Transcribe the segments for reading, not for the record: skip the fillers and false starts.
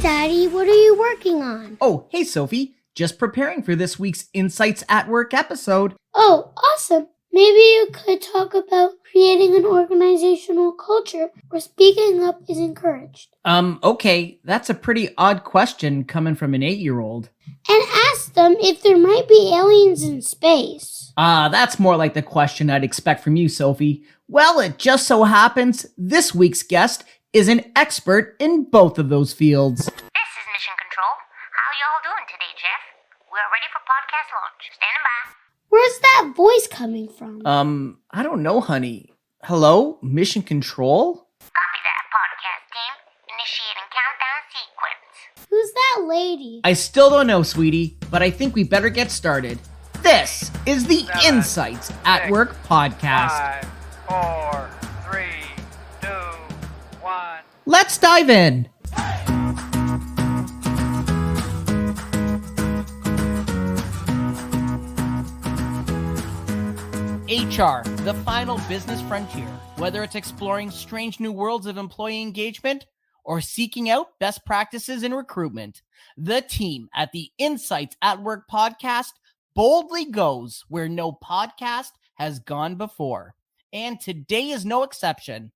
Daddy. What are you working on? Oh, hey, Sophie. Just preparing for this week's Insights at Work episode. Oh, awesome. Maybe you could talk about creating an organizational culture where speaking up is encouraged. Okay. That's a pretty odd question coming from an 8-year-old. And ask them if there might be aliens in space. That's more like the question I'd expect from you, Sophie. Well, it just so happens this week's guest is an expert in both of those fields. This is Mission Control. How y'all doing today, Jeff? We're ready for podcast launch. Standing by. Where's that voice coming from? I don't know, honey. Hello? Mission Control? Copy that, podcast team. Initiating countdown sequence. Who's that lady? I still don't know, sweetie, but I think we better get started. This is the Insights at Work podcast. 5, 4, 3, 2, 1. Let's dive in. HR, the final business frontier. Whether it's exploring strange new worlds of employee engagement or seeking out best practices in recruitment, the team at the Insights at Work podcast boldly goes where no podcast has gone before. And today is no exception.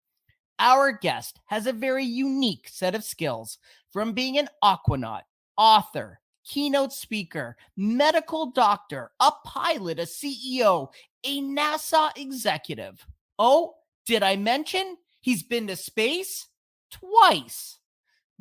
Our guest has a very unique set of skills, from being an aquanaut, author, keynote speaker, medical doctor, a pilot, a CEO, a NASA executive. Oh, did I mention he's been to space twice?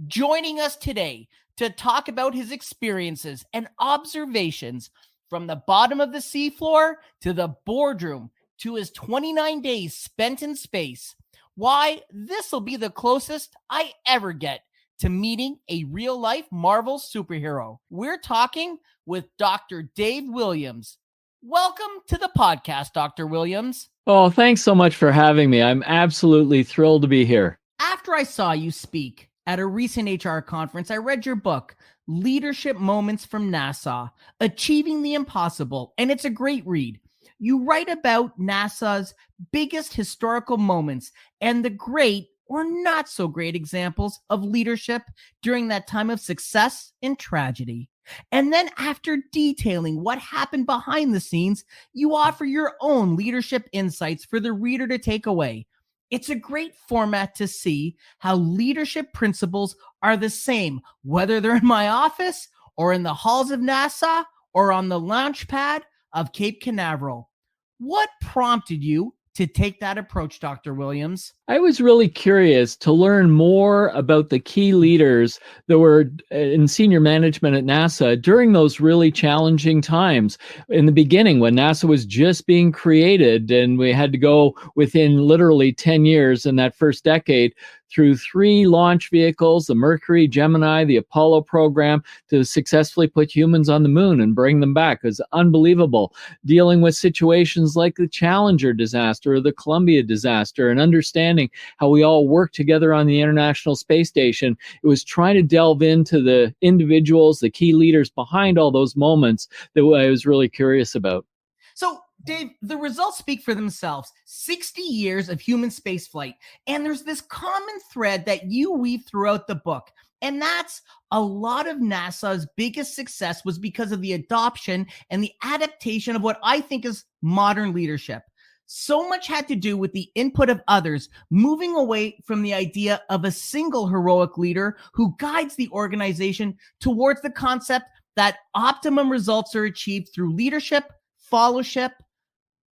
Joining us today to talk about his experiences and observations from the bottom of the seafloor to the boardroom to his 29 days spent in space. Why, this'll be the closest I ever get to meeting a real-life Marvel superhero. We're talking with Dr. Dave Williams. Welcome to the podcast, Dr. Williams. Oh, thanks so much for having me. I'm absolutely thrilled to be here. After I saw you speak at a recent HR conference, I read your book, Leadership Moments from NASA, Achieving the Impossible, and it's a great read. You write about NASA's biggest historical moments and the great or not so great examples of leadership during that time of success and tragedy. And then after detailing what happened behind the scenes, you offer your own leadership insights for the reader to take away. It's a great format to see how leadership principles are the same, whether they're in my office or in the halls of NASA or on the launch pad of Cape Canaveral. What prompted you to take that approach, Dr. Williams? I was really curious to learn more about the key leaders that were in senior management at NASA during those really challenging times. In the beginning, when NASA was just being created, and we had to go within literally 10 years in that first decade through 3 launch vehicles, the Mercury, Gemini, the Apollo program, to successfully put humans on the moon and bring them back. It was unbelievable. Dealing with situations like the Challenger disaster or the Columbia disaster and understanding how we all work together on the International Space Station. It was trying to delve into the individuals, the key leaders behind all those moments that I was really curious about. So, Dave, the results speak for themselves. 60 years of human spaceflight. And there's this common thread that you weave throughout the book. And that's a lot of NASA's biggest success was because of the adoption and the adaptation of what I think is modern leadership. So much had to do with the input of others, moving away from the idea of a single heroic leader who guides the organization towards the concept that optimum results are achieved through leadership, followership,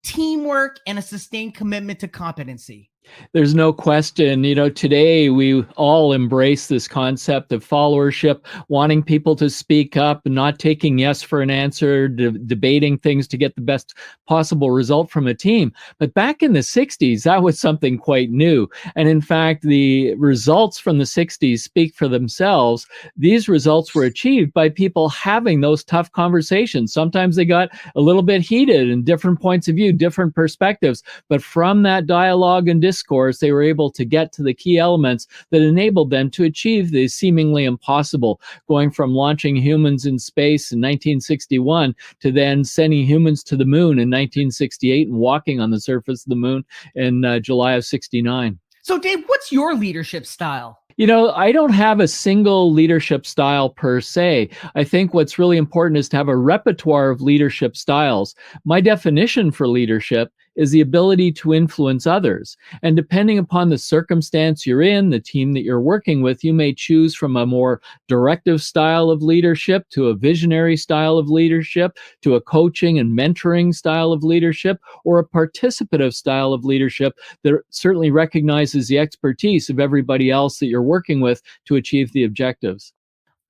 teamwork, and a sustained commitment to competency. There's no question, today we all embrace this concept of followership, wanting people to speak up and not taking yes for an answer, debating things to get the best possible result from a team. But back in the 60s, that was something quite new. And in fact, the results from the 60s speak for themselves. These results were achieved by people having those tough conversations. Sometimes they got a little bit heated and different points of view, different perspectives. But from that dialogue and discourse, they were able to get to the key elements that enabled them to achieve the seemingly impossible, going from launching humans in space in 1961 to then sending humans to the moon in 1968 and walking on the surface of the moon in July of 69. So, Dave, what's your leadership style? I don't have a single leadership style per se. I think what's really important is to have a repertoire of leadership styles. My definition for leadership is the ability to influence others. And depending upon the circumstance you're in, the team that you're working with, you may choose from a more directive style of leadership to a visionary style of leadership to a coaching and mentoring style of leadership, or a participative style of leadership that certainly recognizes the expertise of everybody else that you're working with to achieve the objectives.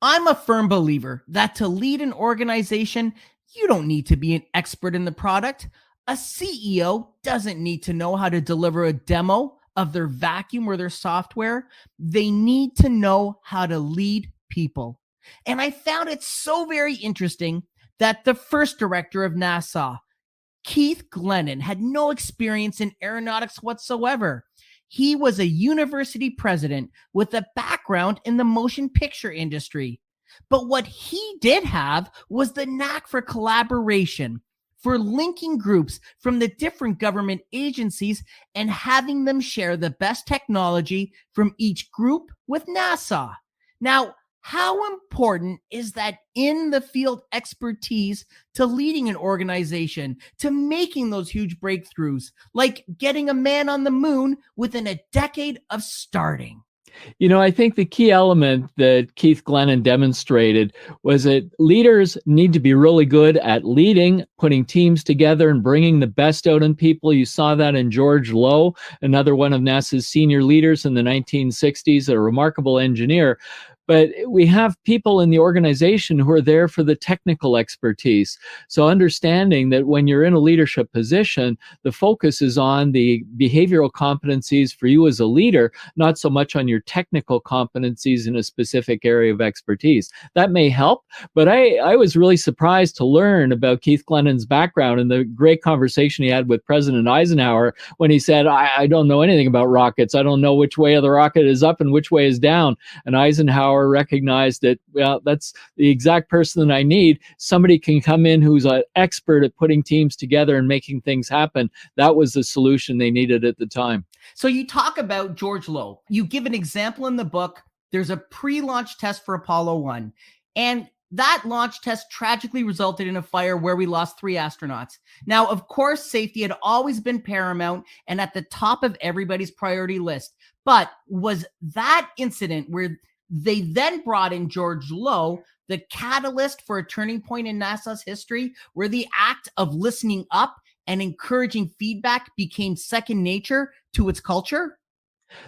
I'm a firm believer that to lead an organization, you don't need to be an expert in the product. A CEO doesn't need to know how to deliver a demo of their vacuum or their software. They need to know how to lead people. And I found it so very interesting that the first director of NASA, Keith Glennon, had no experience in aeronautics whatsoever. He was a university president with a background in the motion picture industry. But what he did have was the knack for collaboration, for linking groups from the different government agencies and having them share the best technology from each group with NASA. Now, how important is that in the field expertise to leading an organization, to making those huge breakthroughs, like getting a man on the moon within a decade of starting? I think the key element that Keith Glennon demonstrated was that leaders need to be really good at leading, putting teams together, and bringing the best out in people. You saw that in George Low, another one of NASA's senior leaders in the 1960s, a remarkable engineer. But we have people in the organization who are there for the technical expertise. So understanding that when you're in a leadership position, the focus is on the behavioral competencies for you as a leader, not so much on your technical competencies in a specific area of expertise. That may help, but I was really surprised to learn about Keith Glennon's background and the great conversation he had with President Eisenhower when he said, I don't know anything about rockets. I don't know which way of the rocket is up and which way is down. And Eisenhower recognized that, well, that's the exact person that I need. Somebody can come in who's an expert at putting teams together and making things happen. That was the solution they needed at the time. So you talk about George Low. You give an example in the book. There's a pre-launch test for Apollo 1. And that launch test tragically resulted in a fire where we lost 3 astronauts. Now, of course, safety had always been paramount and at the top of everybody's priority list. But was that incident where they then brought in George Low, the catalyst for a turning point in NASA's history, where the act of listening up and encouraging feedback became second nature to its culture?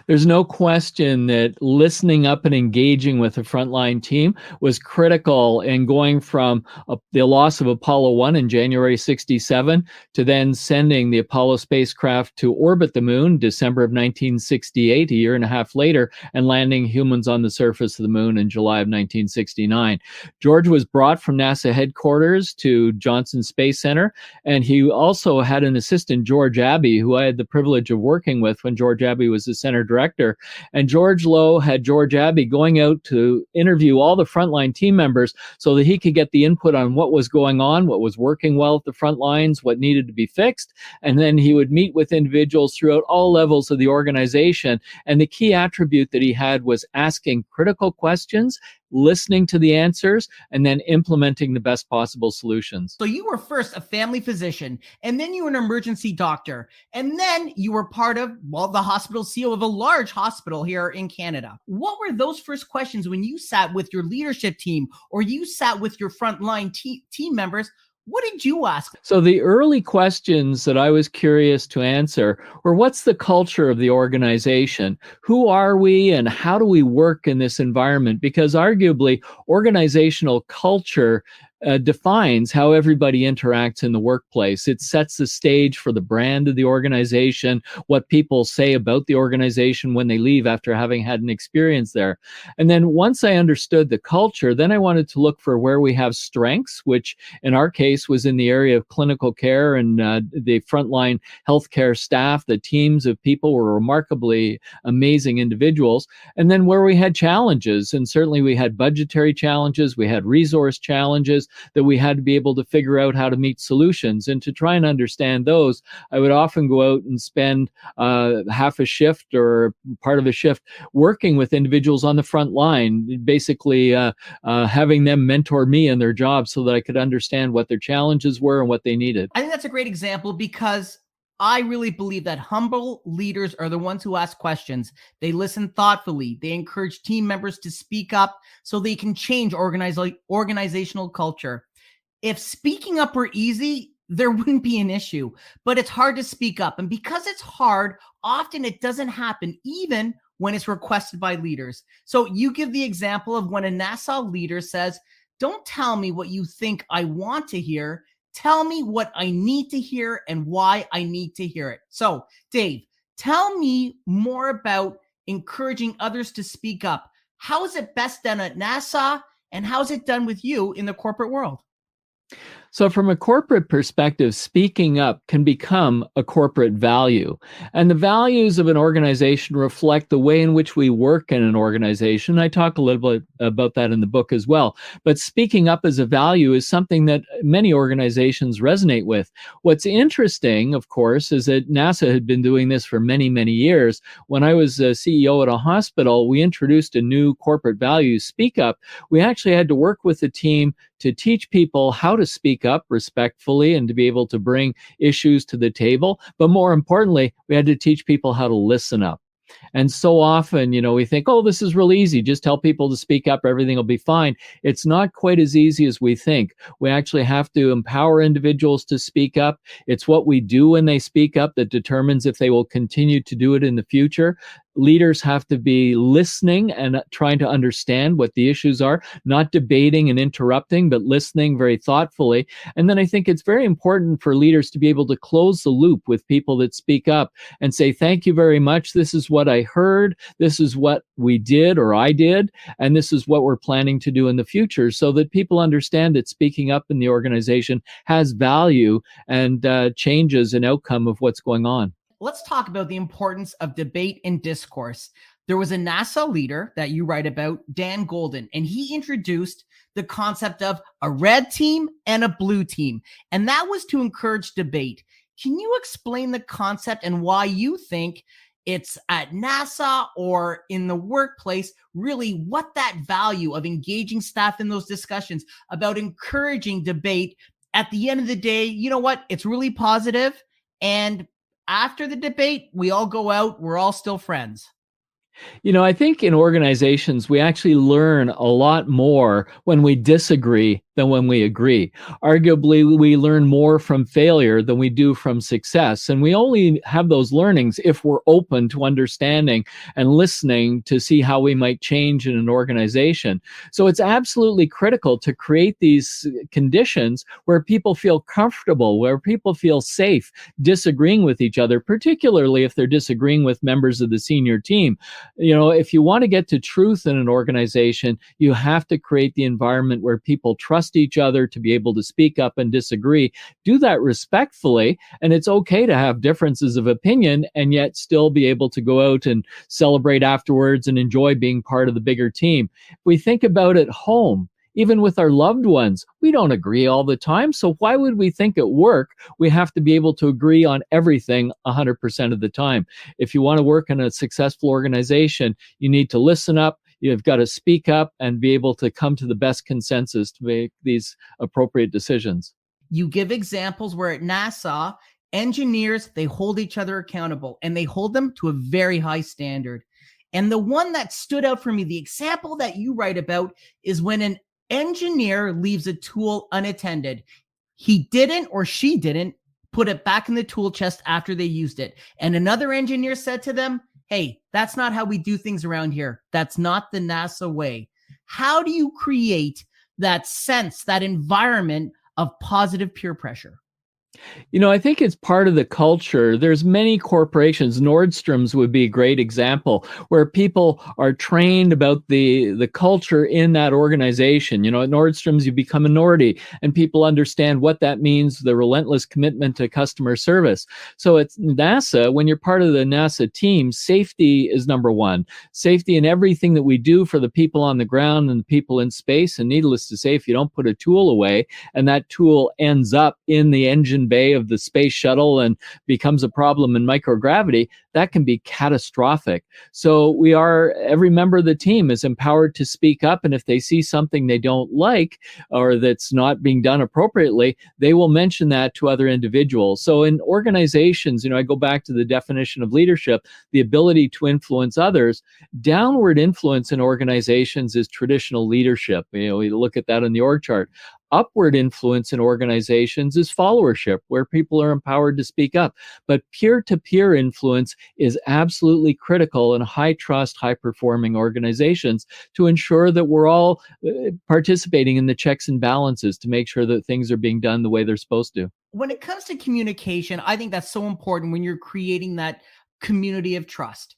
There's no question that listening up and engaging with the frontline team was critical in going from the loss of Apollo 1 in January 1967 to then sending the Apollo spacecraft to orbit the moon, December of 1968, a year and a half later, and landing humans on the surface of the moon in July of 1969. George was brought from NASA headquarters to Johnson Space Center, and he also had an assistant, George Abbey, who I had the privilege of working with when George Abbey was the center director. And George Low had George Abbey going out to interview all the frontline team members so that he could get the input on what was going on, what was working well at the front lines, what needed to be fixed. And then he would meet with individuals throughout all levels of the organization. And the key attribute that he had was asking critical questions, listening to the answers, and then implementing the best possible solutions. So you were first a family physician, and then you were an emergency doctor, and then you were part of, well, the hospital CEO of a large hospital here in Canada. What were those first questions when you sat with your leadership team or you sat with your frontline team members? What did you ask? So the early questions that I was curious to answer were, what's the culture of the organization? Who are we and how do we work in this environment? Because arguably, organizational culture defines how everybody interacts in the workplace. It sets the stage for the brand of the organization, what people say about the organization when they leave after having had an experience there. And then once I understood the culture, then I wanted to look for where we have strengths, which in our case was in the area of clinical care and the frontline healthcare staff. The teams of people were remarkably amazing individuals. And then where we had challenges, and certainly we had budgetary challenges, we had resource challenges, that we had to be able to figure out how to meet solutions. And to try and understand those, I would often go out and spend half a shift or part of a shift working with individuals on the front line, basically having them mentor me in their jobs so that I could understand what their challenges were and what they needed. I think that's a great example because I really believe that humble leaders are the ones who ask questions. They listen thoughtfully. They encourage team members to speak up so they can change organizational culture. If speaking up were easy, there wouldn't be an issue, but it's hard to speak up. And because it's hard, often it doesn't happen, even when it's requested by leaders. So you give the example of when a NASA leader says, "Don't tell me what you think I want to hear. Tell me what I need to hear and why I need to hear it." So, Dave, tell me more about encouraging others to speak up. How is it best done at NASA, and how is it done with you in the corporate world? So from a corporate perspective, speaking up can become a corporate value. And the values of an organization reflect the way in which we work in an organization. I talk a little bit about that in the book as well. But speaking up as a value is something that many organizations resonate with. What's interesting, of course, is that NASA had been doing this for many, many years. When I was a CEO at a hospital, we introduced a new corporate value, Speak Up. We actually had to work with the team to teach people how to speak up respectfully and to be able to bring issues to the table. But more importantly, we had to teach people how to listen up. And so often, we think, oh, this is really easy. Just tell people to speak up. Everything will be fine. It's not quite as easy as we think. We actually have to empower individuals to speak up. It's what we do when they speak up that determines if they will continue to do it in the future. Leaders have to be listening and trying to understand what the issues are, not debating and interrupting, but listening very thoughtfully. And then I think it's very important for leaders to be able to close the loop with people that speak up and say, thank you very much. This is what I heard. This is what we did or I did. And this is what we're planning to do in the future, so that people understand that speaking up in the organization has value and changes an outcome of what's going on. Let's talk about the importance of debate and discourse. There was a NASA leader that you write about, Dan Golden, and he introduced the concept of a red team and a blue team, and that was to encourage debate. Can you explain the concept and why you think it's at NASA or in the workplace, really what that value of engaging staff in those discussions, about encouraging debate? At the end of the day, you know what? It's really positive, and after the debate, we all go out, we're all still friends. I think in organizations, we actually learn a lot more when we disagree than when we agree. Arguably, we learn more from failure than we do from success. And we only have those learnings if we're open to understanding and listening to see how we might change in an organization. So it's absolutely critical to create these conditions where people feel comfortable, where people feel safe disagreeing with each other, particularly if they're disagreeing with members of the senior team. If you want to get to truth in an organization, you have to create the environment where people trust each other to be able to speak up and disagree. Do that respectfully, and it's okay to have differences of opinion and yet still be able to go out and celebrate afterwards and enjoy being part of the bigger team. If we think about it home, even with our loved ones, we don't agree all the time. So why would we think at work we have to be able to agree on everything 100% of the time? If you want to work in a successful organization, you need to listen up. You've got to speak up and be able to come to the best consensus to make these appropriate decisions. You give examples where at NASA, engineers, they hold each other accountable and they hold them to a very high standard. And the one that stood out for me, the example that you write about, is when an engineer leaves a tool unattended. He didn't, or she didn't, put it back in the tool chest after they used it. And another engineer said to them, hey, that's not how we do things around here. That's not the NASA way. How do you create that sense, that environment of positive peer pressure? I think it's part of the culture. There's many corporations. Nordstrom's would be a great example where people are trained about the culture in that organization. At Nordstrom's, you become a Nordy, and people understand what that means, the relentless commitment to customer service. So at NASA, when you're part of the NASA team, safety is number one. Safety in everything that we do for the people on the ground and the people in space. And needless to say, if you don't put a tool away and that tool ends up in the engine bay of the space shuttle and becomes a problem in microgravity, that can be catastrophic. So every member of the team is empowered to speak up, and if they see something they don't like or that's not being done appropriately, they will mention that to other individuals. So in organizations, I go back to the definition of leadership, the ability to influence others. Downward influence in organizations is traditional leadership. We look at that in the org chart. Upward influence in organizations is followership, where people are empowered to speak up. But peer-to-peer influence is absolutely critical in high-trust, high-performing organizations to ensure that we're all participating in the checks and balances to make sure that things are being done the way they're supposed to. When it comes to communication, I think that's so important when you're creating that community of trust.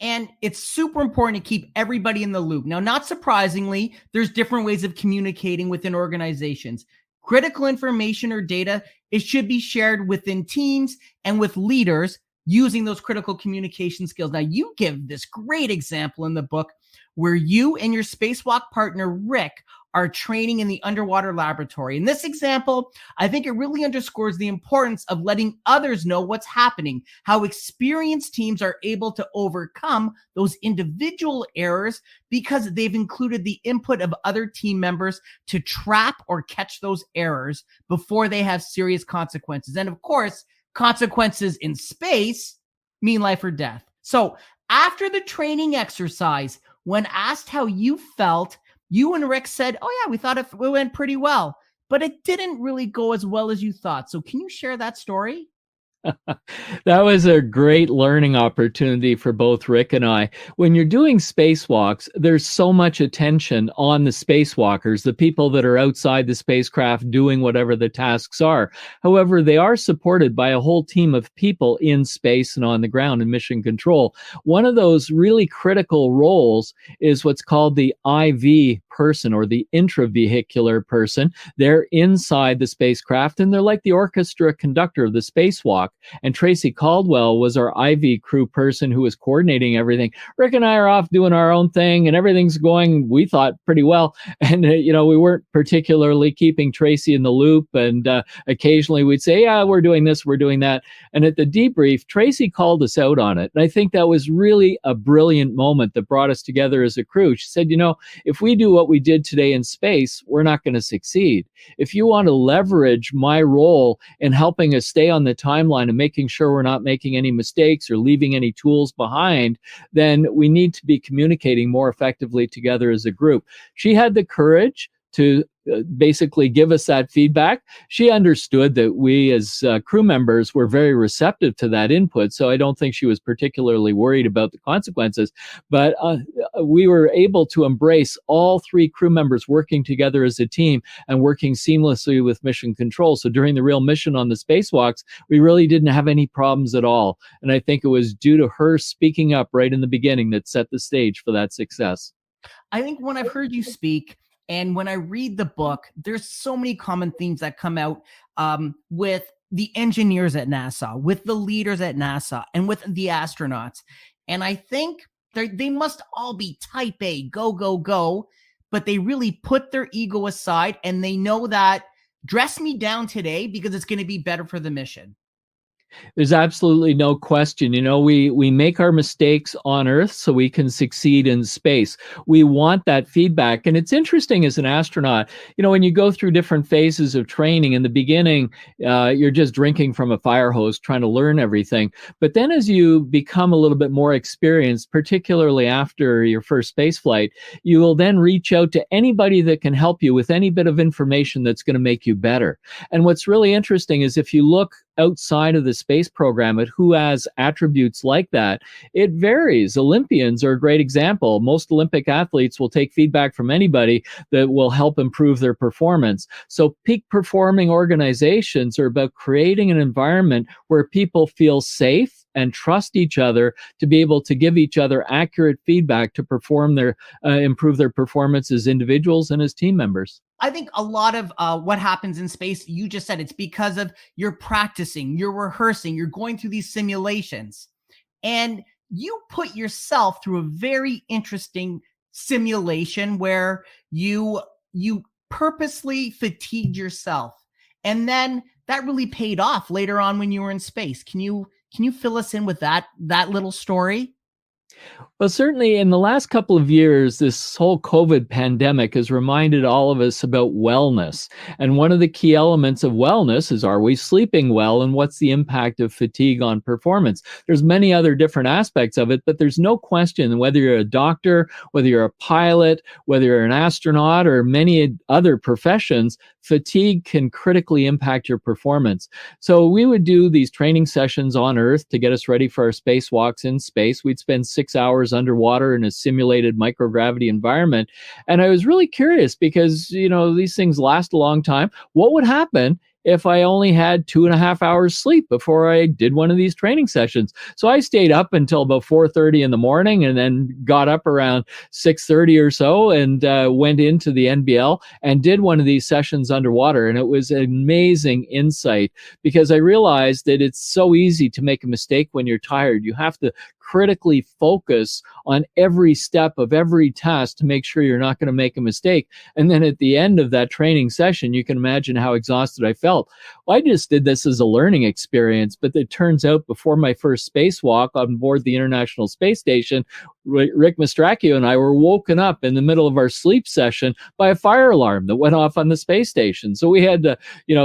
And it's super important to keep everybody in the loop. Now, not surprisingly, there's different ways of communicating within organizations. Critical information or data, it should be shared within teams and with leaders using those critical communication skills. Now, you give this great example in the book where you and your spacewalk partner, Rick, are training in the underwater laboratory. In this example, I think it really underscores the importance of letting others know what's happening, how experienced teams are able to overcome those individual errors because they've included the input of other team members to trap or catch those errors before they have serious consequences. And of course, consequences in space mean life or death. So after the training exercise, when asked how you felt, you and Rick said, "Oh yeah, we thought it went pretty well, but it didn't really go as well as you thought." So can you share that story? That was a great learning opportunity for both Rick and I. When you're doing spacewalks, there's so much attention on the spacewalkers, the people that are outside the spacecraft doing whatever the tasks are. However, they are supported by a whole team of people in space and on the ground in mission control. One of those really critical roles is what's called the IV person or the intravehicular person. They're inside the spacecraft and they're like the orchestra conductor of the spacewalk. And Tracy Caldwell was our IV crew person who was coordinating everything. Rick and I are off doing our own thing and everything's going, we thought, pretty well. And, we weren't particularly keeping Tracy in the loop. And occasionally we'd say, yeah, we're doing this, we're doing that. And at the debrief, Tracy called us out on it. And I think that was really a brilliant moment that brought us together as a crew. She said, if we do what we did today in space, we're not going to succeed. If you want to leverage my role in helping us stay on the timeline and making sure we're not making any mistakes or leaving any tools behind, then we need to be communicating more effectively together as a group. She had the courage to basically give us that feedback. She understood that we as crew members were very receptive to that input, so I don't think she was particularly worried about the consequences. But we were able to embrace all three crew members working together as a team and working seamlessly with mission control. So during the real mission on the spacewalks, we really didn't have any problems at all. And I think it was due to her speaking up right in the beginning that set the stage for that success. I think when I've heard you speak, and when I read the book, there's so many common themes that come out with the engineers at NASA, with the leaders at NASA, and with the astronauts. And I think they must all be type A, go, go, go, but they really put their ego aside and they know that dress me down today because it's going to be better for the mission. There's absolutely no question. We make our mistakes on Earth so we can succeed in space. We want that feedback. And it's interesting as an astronaut, when you go through different phases of training, in the beginning, you're just drinking from a fire hose, trying to learn everything. But then as you become a little bit more experienced, particularly after your first space flight, you will then reach out to anybody that can help you with any bit of information that's going to make you better. And what's really interesting is if you look outside of the space program at who has attributes like that, it varies. Olympians are a great example. Most Olympic athletes will take feedback from anybody that will help improve their performance. So peak performing organizations are about creating an environment where people feel safe and trust each other to be able to give each other accurate feedback to perform their improve their performance as individuals and as team members. I think a lot of what happens in space, you just said, it's because of you're practicing, you're rehearsing, you're going through these simulations. And you put yourself through a very interesting simulation where you purposely fatigued yourself. And then that really paid off later on when you were in space. Can you fill us in with that little story? Well, certainly in the last couple of years, this whole COVID pandemic has reminded all of us about wellness. And one of the key elements of wellness is, are we sleeping well, and what's the impact of fatigue on performance? There's many other different aspects of it, but there's no question, whether you're a doctor, whether you're a pilot, whether you're an astronaut, or many other professions, fatigue can critically impact your performance. So we would do these training sessions on Earth to get us ready for our spacewalks in space. We'd spend 6 hours underwater in a simulated microgravity environment. And I was really curious because, these things last a long time. What would happen if I only had 2.5 hours sleep before I did one of these training sessions? So I stayed up until about 4:30 in the morning, and then got up around 6:30 or so, and went into the NBL and did one of these sessions underwater. And it was an amazing insight, because I realized that it's so easy to make a mistake when you're tired. You have to critically focus on every step of every task to make sure you're not going to make a mistake. And then at the end of that training session, you can imagine how exhausted I felt. Well, I just did this as a learning experience, but it turns out before my first spacewalk on board the International Space Station, Rick Mastracchio and I were woken up in the middle of our sleep session by a fire alarm that went off on the space station. So we had to,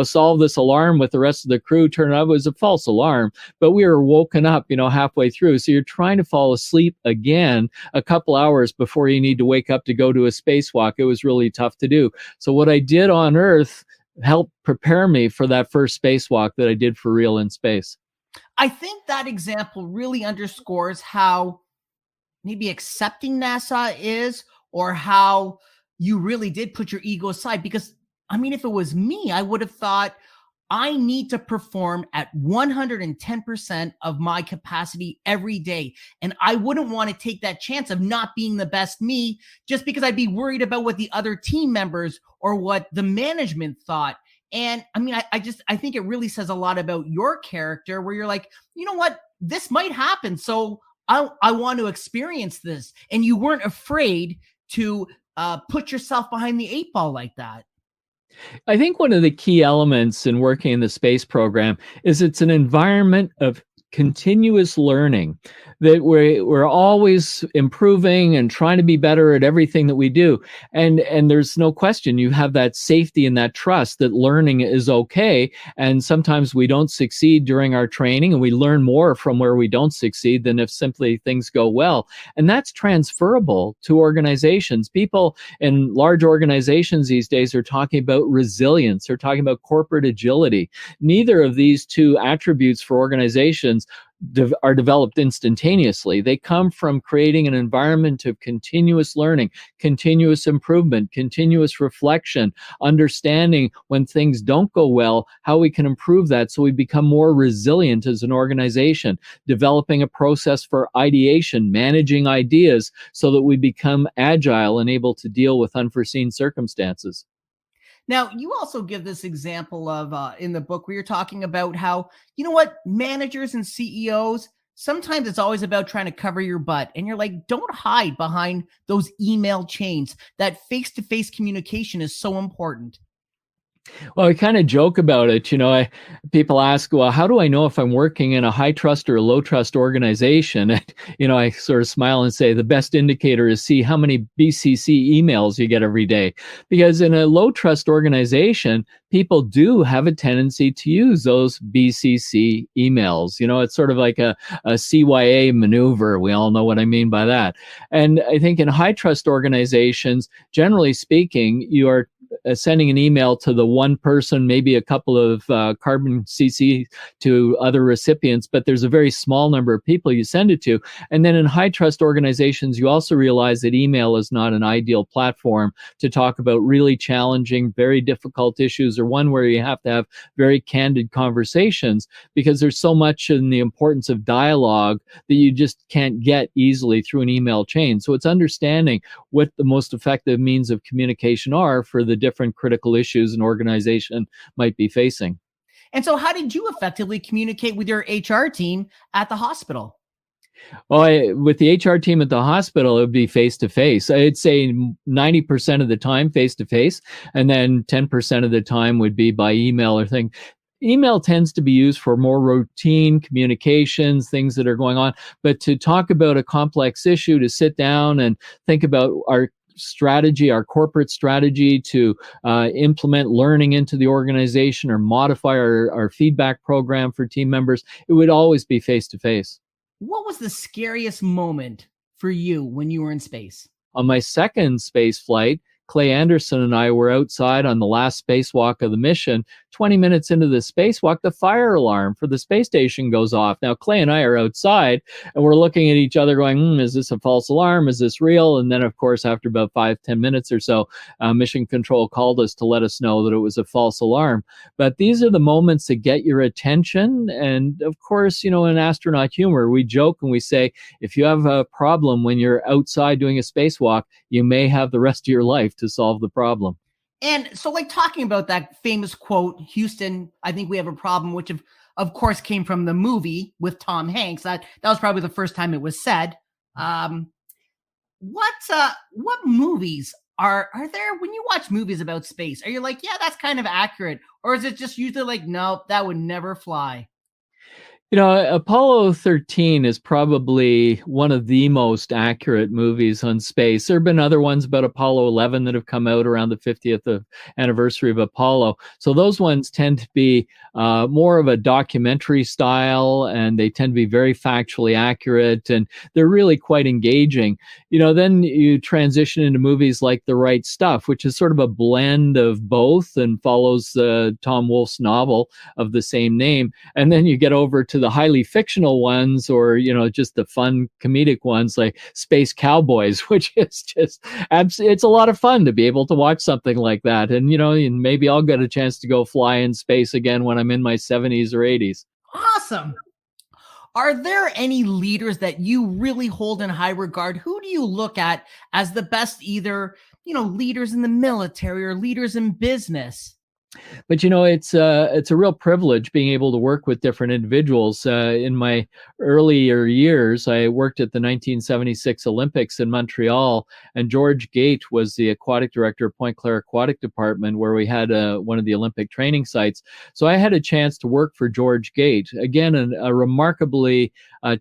solve this alarm with the rest of the crew. Turned out it was a false alarm, but we were woken up, halfway through. So you're trying to fall asleep again a couple hours before you need to wake up to go to a spacewalk. It was really tough to do. So what I did on Earth helped prepare me for that first spacewalk that I did for real in space. I think that example really underscores how maybe accepting NASA is, or how you really did put your ego aside. Because, if it was me, I would have thought, I need to perform at 110% of my capacity every day. And I wouldn't want to take that chance of not being the best me just because I'd be worried about what the other team members or what the management thought. And I think it really says a lot about your character, where you're like, you know what, this might happen. So I want to experience this. And you weren't afraid to put yourself behind the 8 ball like that. I think one of the key elements in working in the space program is it's an environment of continuous learning, that we're always improving and trying to be better at everything that we do. And there's no question, you have that safety and that trust that learning is okay. And sometimes we don't succeed during our training, and we learn more from where we don't succeed than if simply things go well. And that's transferable to organizations. People in large organizations these days are talking about resilience. They're talking about corporate agility. Neither of these two attributes for organizations are developed instantaneously. They come from creating an environment of continuous learning, continuous improvement, continuous reflection, understanding when things don't go well, how we can improve that so we become more resilient as an organization, developing a process for ideation, managing ideas so that we become agile and able to deal with unforeseen circumstances. Now, you also give this example of in the book where you're talking about how, managers and CEOs, sometimes it's always about trying to cover your butt. And you're like, don't hide behind those email chains. That face-to-face communication is so important. Well, we kind of joke about it. People ask, well, how do I know if I'm working in a high trust or a low trust organization? And, I sort of smile and say the best indicator is see how many BCC emails you get every day. Because in a low trust organization, people do have a tendency to use those BCC emails. It's sort of like a CYA maneuver. We all know what I mean by that. And I think in high trust organizations, generally speaking, you are sending an email to the one person, maybe a couple of carbon CC to other recipients, but there's a very small number of people you send it to. And then in high trust organizations, you also realize that email is not an ideal platform to talk about really challenging, very difficult issues, or one where you have to have very candid conversations, because there's so much in the importance of dialogue that you just can't get easily through an email chain. So it's understanding what the most effective means of communication are for the different critical issues an organization might be facing. And so how did you effectively communicate with your HR team at the hospital? Well, with the HR team at the hospital, it would be face-to-face. I'd say 90% of the time face-to-face, and then 10% of the time would be by email or thing. Email tends to be used for more routine communications, things that are going on. But to talk about a complex issue, to sit down and think about our strategy, our corporate strategy to implement learning into the organization or modify our feedback program for team members, it would always be face-to-face. What was the scariest moment for you when you were in space? On my second space flight, Clay Anderson and I were outside on the last spacewalk of the mission. 20 minutes into the spacewalk, the fire alarm for the space station goes off. Now, Clay and I are outside, and we're looking at each other going, is this a false alarm? Is this real? And then, of course, after about 5-10 minutes or so, Mission Control called us to let us know that it was a false alarm. But these are the moments that get your attention. And, of course, in astronaut humor, we joke and we say, if you have a problem when you're outside doing a spacewalk, you may have the rest of your life to solve the problem. And so, like, talking about that famous quote, Houston, I think we have a problem, which of course came from the movie with Tom Hanks. That was probably the first time it was said. What movies are there when you watch movies about space? Are you like, yeah, that's kind of accurate? Or is it just usually like, no, that would never fly? Apollo 13 is probably one of the most accurate movies on space. There have been other ones about Apollo 11 that have come out around the 50th anniversary of Apollo. So those ones tend to be more of a documentary style, and they tend to be very factually accurate, and they're really quite engaging. Then you transition into movies like The Right Stuff, which is sort of a blend of both and follows Tom Wolfe's novel of the same name. And then you get over to the highly fictional ones, or just the fun comedic ones like Space Cowboys, which is just it's a lot of fun to be able to watch something like that. And and maybe I'll get a chance to go fly in space again when I'm in my 70s or 80s. Awesome. Are there any leaders that you really hold in high regard? Who do you look at as the best, either leaders in the military or leaders in business? But it's a real privilege being able to work with different individuals. In my earlier years, I worked at the 1976 Olympics in Montreal, and George Gate was the aquatic director of Point Claire Aquatic Department, where we had one of the Olympic training sites. So I had a chance to work for George Gate, again, a remarkably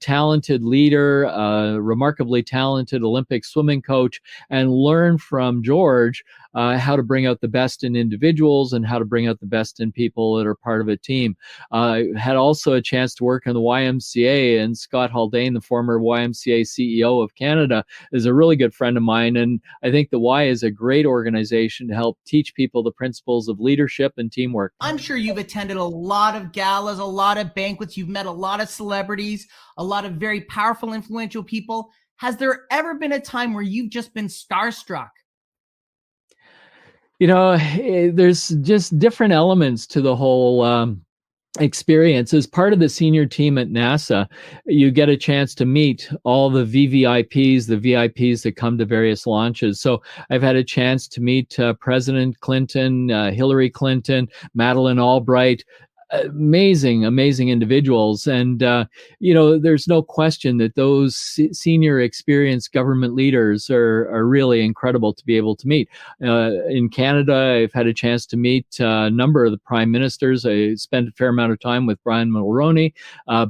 talented leader, a remarkably talented Olympic swimming coach, and learn from George how to bring out the best in individuals and how to bring out the best in people that are part of a team. Had also a chance to work in the YMCA, and Scott Haldane, the former YMCA CEO of Canada, is a really good friend of mine. And I think the Y is a great organization to help teach people the principles of leadership and teamwork. I'm sure you've attended a lot of galas, a lot of banquets. You've met a lot of celebrities, a lot of very powerful, influential people. Has there ever been a time where you've just been starstruck? There's just different elements to the whole experience. As part of the senior team at NASA, you get a chance to meet all the VVIPs, the VIPs that come to various launches. So I've had a chance to meet President Clinton, Hillary Clinton, Madeleine Albright, amazing individuals. And, there's no question that those senior experienced government leaders are really incredible to be able to meet. In Canada, I've had a chance to meet a number of the prime ministers. I spent a fair amount of time with Brian Mulroney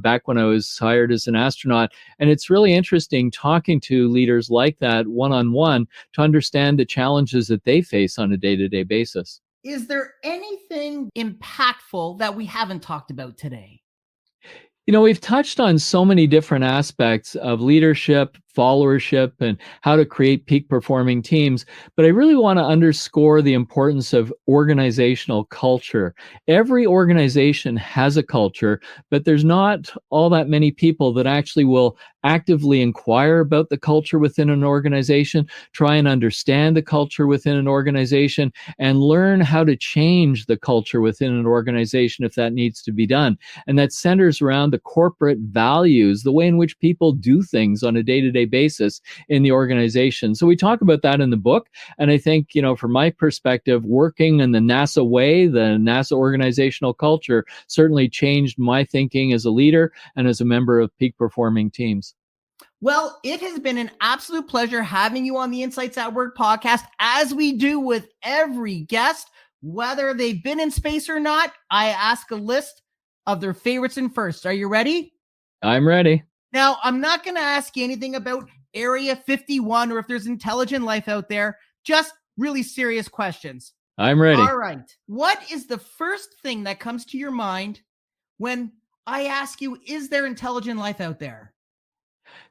back when I was hired as an astronaut. And it's really interesting talking to leaders like that one-on-one to understand the challenges that they face on a day-to-day basis. Is there anything impactful that we haven't talked about today? We've touched on so many different aspects of leadership, followership and how to create peak performing teams. But I really want to underscore the importance of organizational culture. Every organization has a culture, but there's not all that many people that actually will actively inquire about the culture within an organization, try and understand the culture within an organization, and learn how to change the culture within an organization if that needs to be done. And that centers around the corporate values, the way in which people do things on a day-to-day basis in the organization. So we talk about that in the book. And I think, from my perspective, working in the NASA way, the NASA organizational culture, certainly changed my thinking as a leader and as a member of peak performing teams. Well, it has been an absolute pleasure having you on the Insights at Work podcast, as we do with every guest, whether they've been in space or not. I ask a list of their favorites and firsts. Are you ready? I'm ready. Now, I'm not going to ask you anything about Area 51 or if there's intelligent life out there, just really serious questions. I'm ready. All right. What is the first thing that comes to your mind when I ask you, is there intelligent life out there?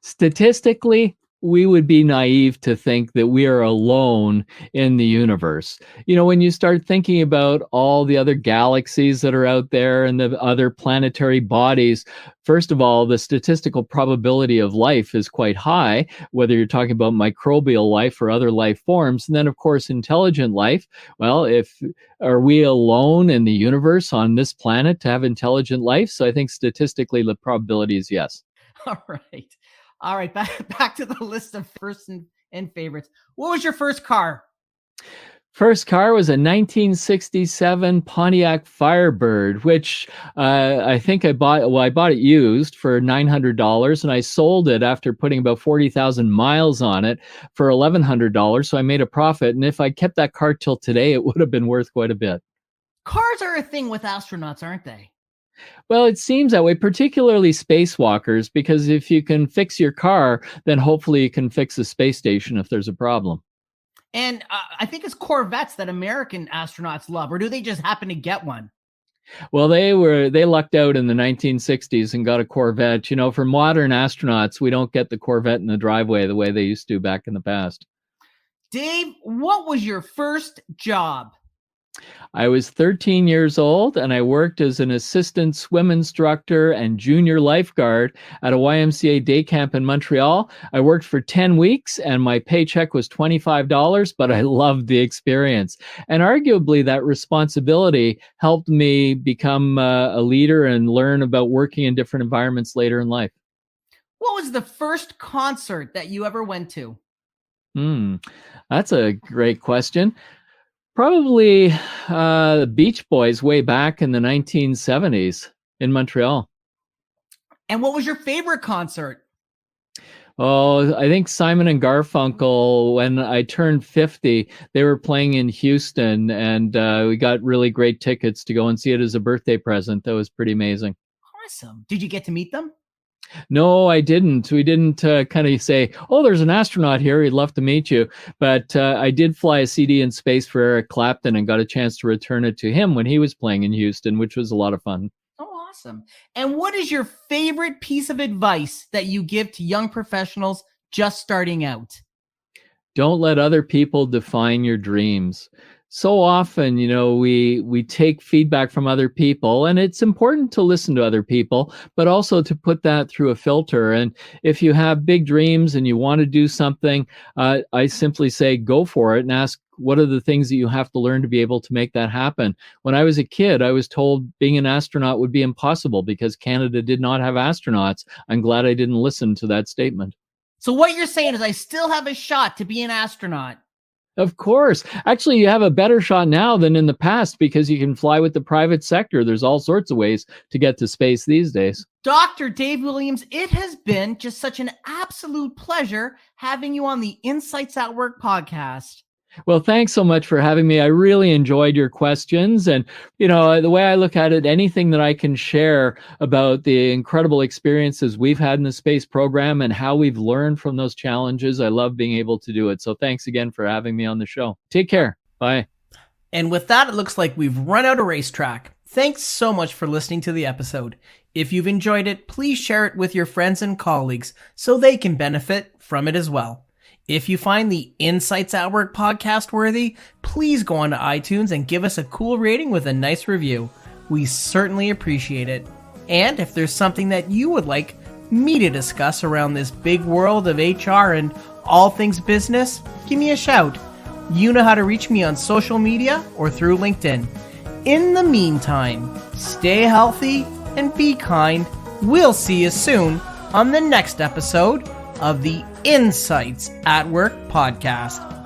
Statistically, we would be naive to think that we are alone in the universe. When you start thinking about all the other galaxies that are out there and the other planetary bodies, first of all, the statistical probability of life is quite high, whether you're talking about microbial life or other life forms. And then, of course, intelligent life. Well, are we alone in the universe on this planet to have intelligent life? So I think statistically, the probability is yes. All right. Back to the list of firsts and favorites. What was your first car? First car was a 1967 Pontiac Firebird, which I think I bought. Well, I bought it used for $900, and I sold it after putting about 40,000 miles on it for $1,100. So I made a profit. And if I kept that car till today, it would have been worth quite a bit. Cars are a thing with astronauts, aren't they? Well, it seems that way, particularly spacewalkers, because if you can fix your car, then hopefully you can fix the space station if there's a problem. And I think it's Corvettes that American astronauts love, or do they just happen to get one? Well, they lucked out in the 1960s and got a Corvette. For modern astronauts, we don't get the Corvette in the driveway the way they used to back in the past. Dave, what was your first job? I was 13 years old, and I worked as an assistant swim instructor and junior lifeguard at a YMCA day camp in Montreal. I worked for 10 weeks, and my paycheck was $25, but I loved the experience. And arguably, that responsibility helped me become a leader and learn about working in different environments later in life. What was the first concert that you ever went to? That's a great question. Probably the Beach Boys way back in the 1970s in Montreal. And what was your favorite concert? Oh, I think Simon and Garfunkel, when I turned 50, they were playing in Houston, and we got really great tickets to go and see it as a birthday present. That was pretty amazing. Awesome. Did you get to meet them? No, I didn't. We didn't kind of say, oh, there's an astronaut here. He'd love to meet you. But I did fly a CD in space for Eric Clapton and got a chance to return it to him when he was playing in Houston, which was a lot of fun. Oh, awesome. And what is your favorite piece of advice that you give to young professionals just starting out? Don't let other people define your dreams. So often, we take feedback from other people, and it's important to listen to other people, but also to put that through a filter. And if you have big dreams and you want to do something, I simply say, go for it and ask, what are the things that you have to learn to be able to make that happen? When I was a kid, I was told being an astronaut would be impossible because Canada did not have astronauts. I'm glad I didn't listen to that statement. So what you're saying is I still have a shot to be an astronaut. Of course. Actually, you have a better shot now than in the past because you can fly with the private sector. There's all sorts of ways to get to space these days. Dr. Dave Williams, it has been just such an absolute pleasure having you on the Insights at Work podcast. Well, thanks so much for having me. I really enjoyed your questions. And, the way I look at it, anything that I can share about the incredible experiences we've had in the space program and how we've learned from those challenges, I love being able to do it. So thanks again for having me on the show. Take care. Bye. And with that, it looks like we've run out of racetrack. Thanks so much for listening to the episode. If you've enjoyed it, please share it with your friends and colleagues so they can benefit from it as well. If you find the Insights at Work podcast worthy, please go on to iTunes and give us a cool rating with a nice review. We certainly appreciate it. And if there's something that you would like me to discuss around this big world of HR and all things business, give me a shout. You know how to reach me on social media or through LinkedIn. In the meantime, stay healthy and be kind. We'll see you soon on the next episode of the Insights at Work podcast.